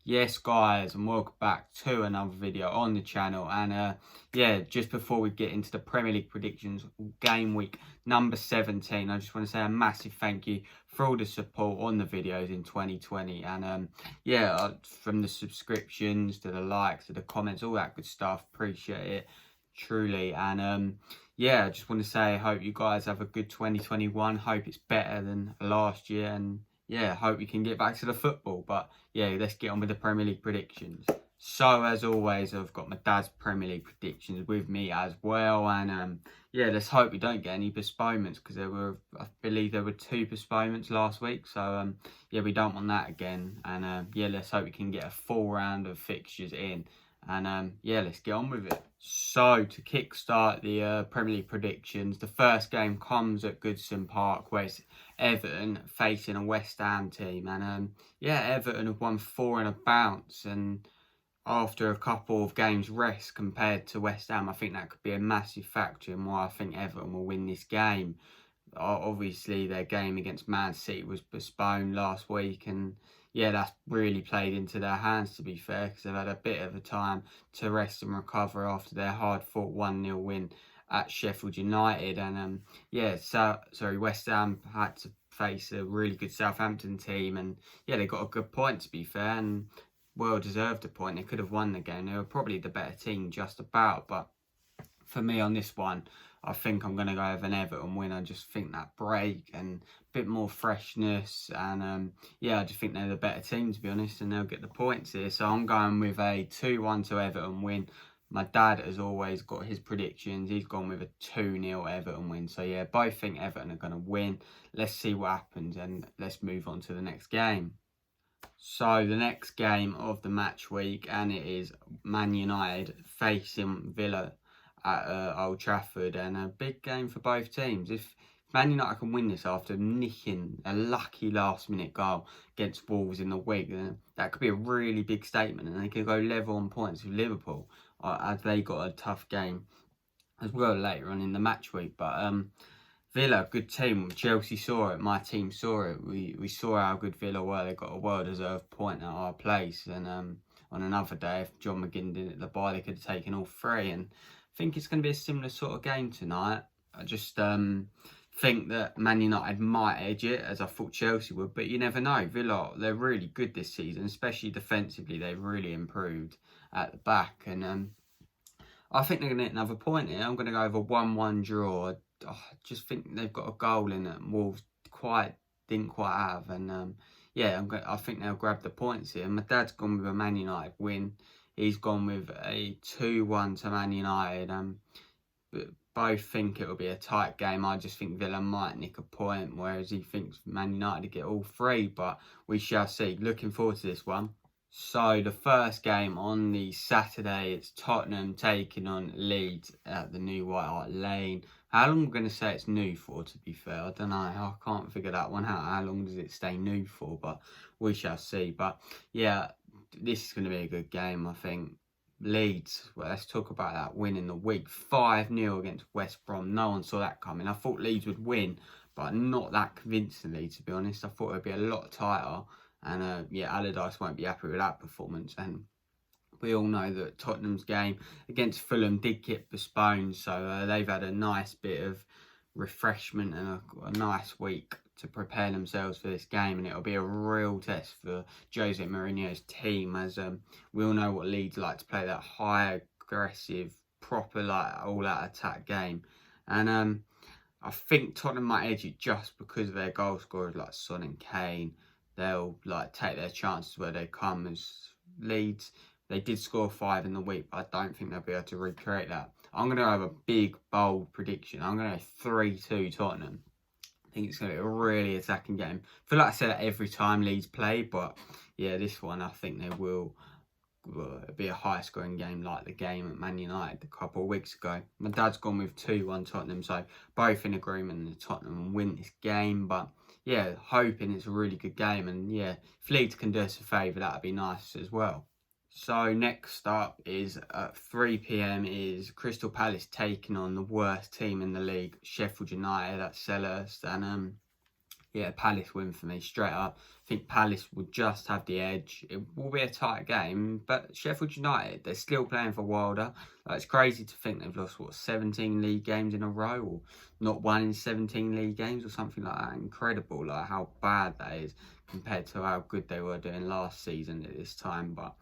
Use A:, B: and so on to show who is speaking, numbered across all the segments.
A: Yes guys, and welcome back to another video on the channel. And just before we get into the Premier League predictions, game week number 17, I just want to say a massive thank you for all the support on the videos in 2020. And from the subscriptions to the likes to the comments, all that good stuff, appreciate it truly. And I just want to say I hope you guys have a good 2021. Hope it's better than last year, and hope we can get back to the football. But let's get on with the Premier League predictions. So as always, I've got my dad's Premier League predictions with me as well. And let's hope we don't get any postponements, because I believe there were 2 postponements last week. So we don't want that again. And let's hope we can get a full round of fixtures in. And let's get on with it. So to kickstart the Premier League predictions, the first game comes at Goodison Park, where it's Everton facing a West Ham team. And Everton have won 4 in a bounce, and after a couple of games rest compared to West Ham, I think that could be a massive factor in why I think Everton will win this game. Obviously their game against Man City was postponed last week, and that's really played into their hands, to be fair, because they've had a bit of a time to rest and recover after their hard-fought 1-0 win at Sheffield United. And West Ham had to face a really good Southampton team, and they got a good point, to be fair, and well deserved a point. They could have won the game. They were probably the better team just about, but for me on this one, I think I'm going to go with an Everton win. I just think that break and a bit more freshness, and I just think they're the better team, to be honest, and they'll get the points here. So I'm going with a 2-1 to Everton win. My dad has always got his predictions. He's gone with a 2-0 Everton win. So both think Everton are going to win. Let's see what happens, and let's move on to the next game. So the next game of the match week, and it is Man United facing Villa at Old Trafford, and a big game for both teams. If Man United can win this after nicking a lucky last-minute goal against Wolves in the week, then that could be a really big statement, and they could go level on points with Liverpool, as they got a tough game as well later on in the match week. But Villa, good team. Chelsea saw it. My team saw it. We saw how good Villa were. They got a well-deserved point at our place, and on another day, if John McGinn didn't at the bar, they could have taken all 3. And I think it's going to be a similar sort of game tonight. I just think that Man United might edge it, as I thought Chelsea would, but you never know. Villa, they're really good this season, especially defensively. They've really improved at the back, and I think they're going to get another point here. I'm going to go over 1-1 draw. I just think they've got a goal in it, Wolves didn't quite have, and I think they'll grab the points here. My dad's gone with a Man United win. He's gone with a 2-1 to Man United. But both think it will be a tight game. I just think Villa might nick a point, whereas he thinks Man United to get all 3. But we shall see. Looking forward to this one. So the first game on the Saturday, it's Tottenham taking on Leeds at the new White Hart Lane. How long am I going to say it's new for, to be fair? I don't know. I can't figure that one out. How long does it stay new for? But we shall see. But this is going to be a good game, I think. Leeds, well, let's talk about that win in the week. 5-0 against West Brom. No one saw that coming. I thought Leeds would win, but not that convincingly, to be honest. I thought it would be a lot tighter. And Allardyce won't be happy with that performance. And we all know that Tottenham's game against Fulham did get postponed. So they've had a nice bit of refreshment and a nice week to prepare themselves for this game, and it'll be a real test for Jose Mourinho's team, as we all know what Leeds like to play, that high aggressive, proper all-out attack game. And I think Tottenham might edge it just because of their goal scorers like Son and Kane. They'll take their chances where they come. As Leeds, they did score 5 in the week, but I don't think they'll be able to recreate that. I'm going to have a big, bold prediction. I'm going to go 3-2 Tottenham. I think it's going to be a really attacking game. I feel like I say that every time Leeds play, but this one I think they will be a high-scoring game like the game at Man United a couple of weeks ago. My dad's gone with 2-1 Tottenham, so both in agreement that Tottenham will win this game. But hoping it's a really good game, and if Leeds can do us a favour, that'd be nice as well. So next up is at 3 PM is Crystal Palace taking on the worst team in the league, Sheffield United at Selhurst. And Yeah, Palace win for me, straight up. I think Palace will just have the edge. It will be a tight game, but Sheffield United, they're still playing for Wilder. Like, it's crazy to think they've lost, 17 league games in a row, or not won in 17 league games or something like that. Incredible, like, how bad that is compared to how good they were doing last season at this time. But,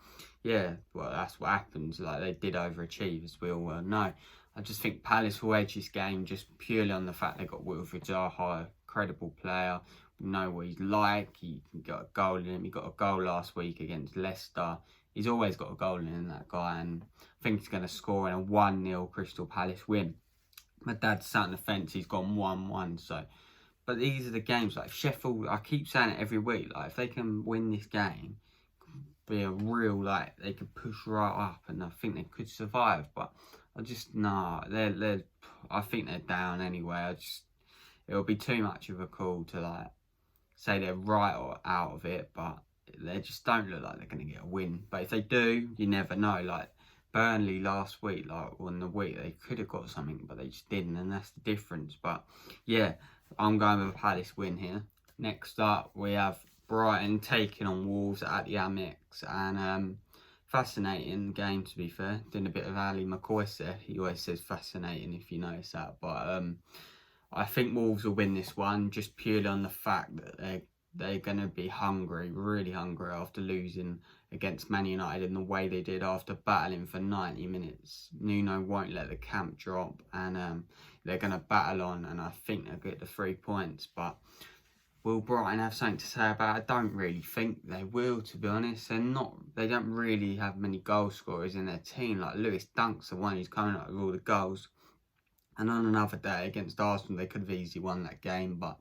A: yeah, well, that's what happens. Like, they did overachieve, as we all well know. I just think Palace will edge this game just purely on the fact they got Wilfried Zaha, incredible player. We know what he's like. He can get a goal in him. He got a goal last week against Leicester. He's always got a goal in him, that guy. And I think he's going to score in a 1-0 Crystal Palace win. My dad's sat on the fence. He's gone 1-1. So, but these are the games. Like Sheffield, I keep saying it every week. Like, if they can win this game, be a real, like, they could push right up, and I think they could survive. But I just, nah, I think they're down anyway. It'll be too much of a call to, like, say they're right or out of it, but they just don't look like they're going to get a win. But if they do, you never know. Like, Burnley last week, like, on the week, they could have got something, but they just didn't, and that's the difference. But, yeah, I'm going with a Palace win here. Next up, we have Brighton taking on Wolves at the Amex, and fascinating game, to be fair. Doing a bit of Ali McCoy there. He always says fascinating, if you notice that. But I think Wolves will win this one just purely on the fact that they're going to be hungry, really hungry, after losing against Man United in the way they did after battling for 90 minutes. Nuno won't let the camp drop, and they're going to battle on, and I think they'll get the 3 points. But will Brighton have something to say about it? I don't really think they will, to be honest. They don't really have many goal scorers in their team. Like, Lewis Dunk's the one who's coming up with all the goals. And on another day against Arsenal, they could have easily won that game, but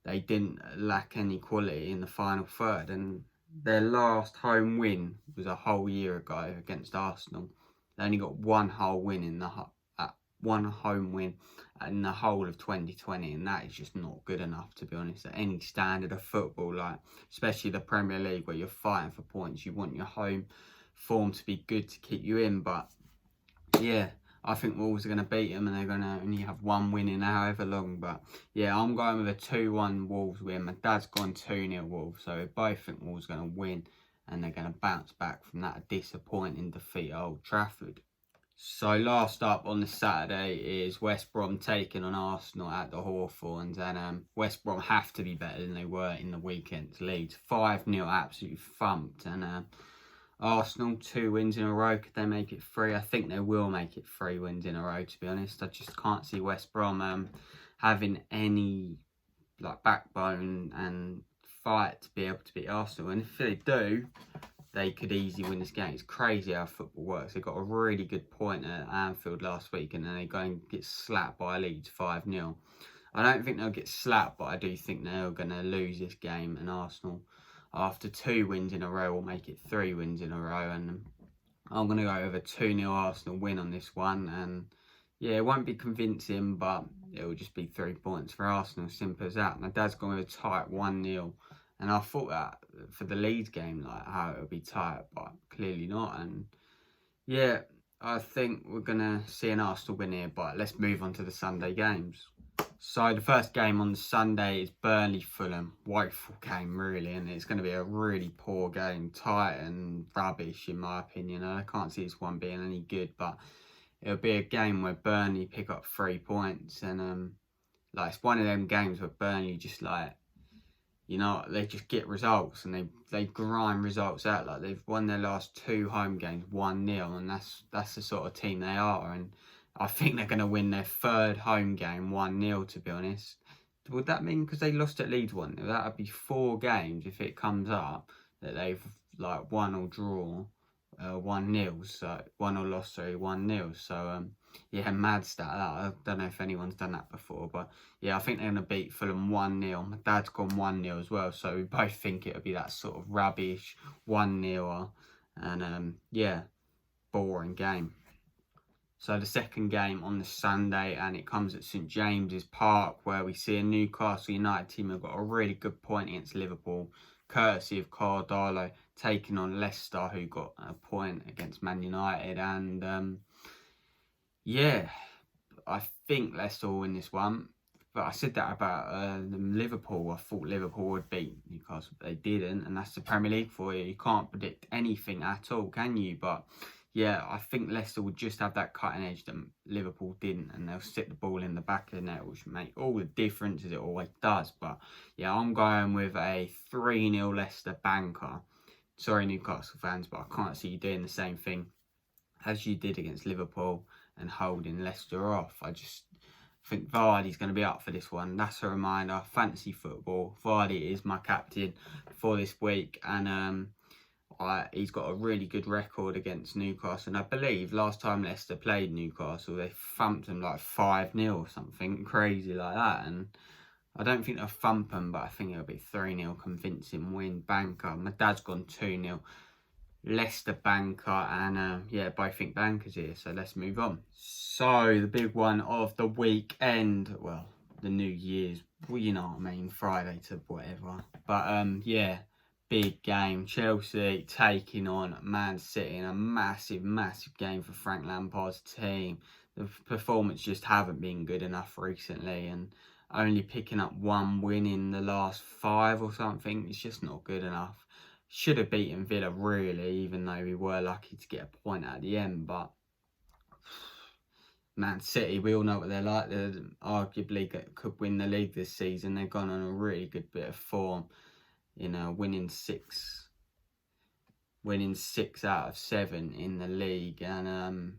A: they didn't lack any quality in the final third. And their last home win was a whole year ago against Arsenal. They only got one whole win one home win in the whole of 2020, and that is just not good enough, to be honest, at any standard of football. Like, especially the Premier League, where you're fighting for points. You want your home form to be good to keep you in, but yeah, I think Wolves are going to beat them, and they're going to only have one win in however long. But yeah, I'm going with a 2-1 Wolves win. My dad's gone 2-0 Wolves, so we both think Wolves are going to win, and they're going to bounce back from that disappointing defeat at Old Trafford. So last up on the Saturday is West Brom taking on Arsenal at the Hawthorns, and West Brom have to be better than they were in the weekend's Leeds. 5-0 absolutely thumped, and Arsenal 2 wins in a row. Could they make it 3? I think they will make it 3 wins in a row, to be honest. I just can't see West Brom having any, like, backbone and fight to be able to beat Arsenal. And if they do, they could easily win this game. It's crazy how football works. They got a really good point at Anfield last week, and then they go and get slapped by Leeds 5-0. I don't think they'll get slapped, but I do think they're going to lose this game, and Arsenal, after 2 wins in a row, will make it 3 wins in a row. And I'm going to go with a 2-0 Arsenal win on this one. And yeah, it won't be convincing, but it will just be 3 points for Arsenal. Simple as that. My dad's gone with a tight 1-0. And I thought that for the Leeds game, like, how it would be tight, but clearly not. And yeah, I think we're going to see an Arsenal win here, but let's move on to the Sunday games. So the first game on the Sunday is Burnley-Fulham. Woeful game, really, and it's going to be a really poor game. Tight and rubbish, in my opinion. I can't see this one being any good, but it'll be a game where Burnley pick up 3 points. And like, it's one of them games where Burnley just, like, you know, they just get results, and they grind results out. Like, they've won their last 2 home games 1-0, and that's the sort of team they are. And I think they're going to win their 3rd home game 1-0, to be honest. Would that mean, because they lost at Leeds 1-0, that would be 4 games if it comes up that they've, like, won or draw 1-0, so 1 or lost, 1-0. So yeah, mad stat that. I don't know if anyone's done that before, but yeah, I think they're gonna beat Fulham 1-0. My dad's gone 1-0 as well, so we both think it'll be that sort of rubbish 1-0, and yeah, boring game. So the second game on the Sunday, and it comes at St James's Park, where we see a Newcastle United team who've got a really good point against Liverpool, courtesy of Cardalo, taking on Leicester, who got a point against Man United. And yeah, I think Leicester will win this one. But I said that about Liverpool. I thought Liverpool would beat Newcastle, but they didn't. And that's the Premier League for you. You can't predict anything at all, can you? But yeah, I think Leicester would just have that cutting edge that Liverpool didn't. And they'll stick the ball in the back of the net, which will make all the difference, as it always does. But yeah, I'm going with a 3-0 Leicester banker. Sorry, Newcastle fans, but I can't see you doing the same thing as you did against Liverpool and holding Leicester off. I just think Vardy's going to be up for this one. That's a reminder. Fantasy football. Vardy is my captain for this week, and he's got a really good record against Newcastle. And I believe last time Leicester played Newcastle, they thumped them like 5-0 or something crazy like that. And I don't think they'll thump them, but I think it'll be 3-0 convincing win banker. My dad's gone 2-0. Leicester banker, and yeah, both think bankers here, so let's move on. So the big one of the weekend, well, the New Year's, well, you know what I mean, Friday to whatever, but yeah, big game. Chelsea taking on Man City in a massive game for Frank Lampard's team. The performance just haven't been good enough recently, and only picking up 1 win in the last 5 or something, it's just not good enough. Should have beaten Villa, really, even though we were lucky to get a point at the end. But Man City, we all know what they're like. They arguably could win the league this season. They've gone on a really good bit of form, you know, winning 6 out of 7 in the league. And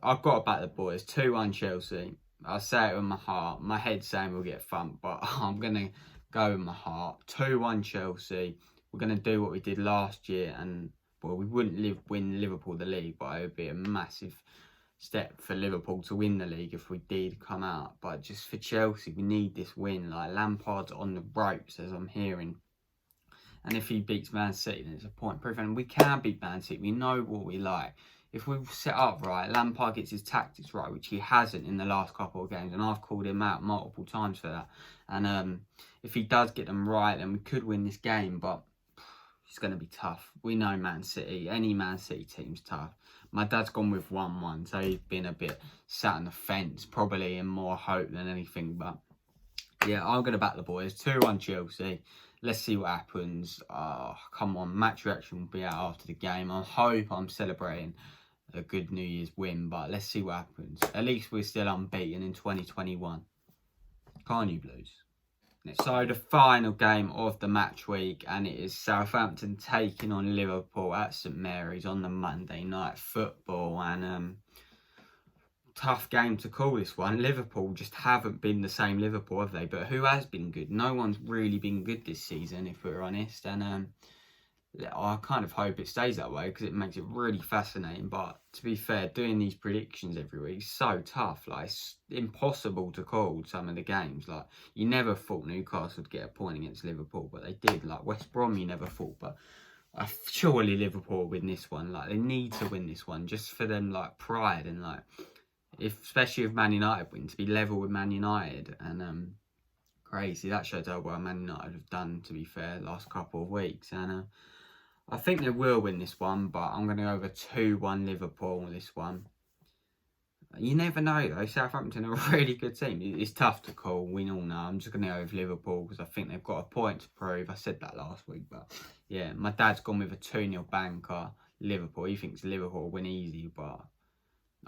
A: I've got to back the boys. 2-1 Chelsea. I say it with my heart. My head's saying we'll get thumped, but I'm going to go with my heart. 2-1 Chelsea. We're going to do what we did last year, and well, we wouldn't win Liverpool the league, but it would be a massive step for Liverpool to win the league if we did come out. But just for Chelsea, we need this win. Like, Lampard's on the ropes, as I'm hearing. And if he beats Man City, then it's a point proof. And we can beat Man City. We know what we like. If we set up right, Lampard gets his tactics right, which he hasn't in the last couple of games, and I've called him out multiple times for that. And if he does get them right, then we could win this game, but it's going to be tough. We know Man City. Any Man City team's tough. My dad's gone with 1-1, so he's been a bit sat on the fence, probably in more hope than anything. But yeah, I'm going to back the boys. 2-1 Chelsea. Let's see what happens. Come on, match reaction will be out after the game. I hope I'm celebrating a good New Year's win, but let's see what happens. At least we're still unbeaten in 2021. Can't you, Blues? So the final game of the match week, and it is Southampton taking on Liverpool at St Mary's on the Monday Night Football. And tough game to call this one. Liverpool just haven't been the same Liverpool, have they? But who has been good? No one's really been good this season, if we're honest. And I kind of hope it stays that way, because it makes it really fascinating. But to be fair, doing these predictions every week is so tough. Like, it's impossible to call some of the games. Like, you never thought Newcastle would get a point against Liverpool, but they did. Like, West Brom, you never thought. But surely Liverpool will win this one. Like, they need to win this one just for them, like, pride. And, like, especially if Man United win, to be level with Man United. And crazy. That shows how well Man United have done, to be fair, last couple of weeks. And I think they will win this one, but I'm going to go over 2-1 Liverpool on this one. You never know, though. Southampton are a really good team. It's tough to call. We all know. I'm just going to go with Liverpool because I think they've got a point to prove. I said that last week, but yeah, my dad's gone with a 2-0 banker. Liverpool. He thinks Liverpool will win easy, but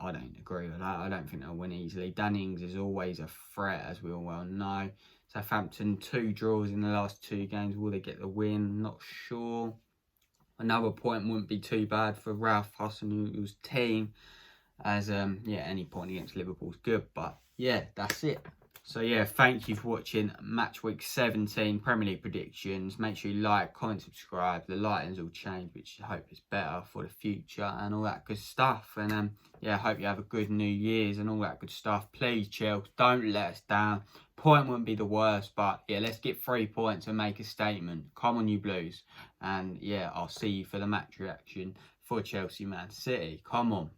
A: I don't agree with that. I don't think they'll win easily. Danny Ings is always a threat, as we all well know. Southampton, 2 draws in the last 2 games. Will they get the win? Not sure. Another point wouldn't be too bad for Ralph Hasenhutl's team, as yeah, any point against Liverpool's good. But yeah, that's it. So yeah, thank you for watching Match Week 17 Premier League predictions. Make sure you like, comment, subscribe. The lightings will change, which I hope is better for the future and all that good stuff. And yeah, I hope you have a good New Year's and all that good stuff. Please, Chelsea, don't let us down. Point wouldn't be the worst, but yeah, let's get 3 points and make a statement. Come on, you Blues. And yeah, I'll see you for the match reaction for Chelsea Man City. Come on.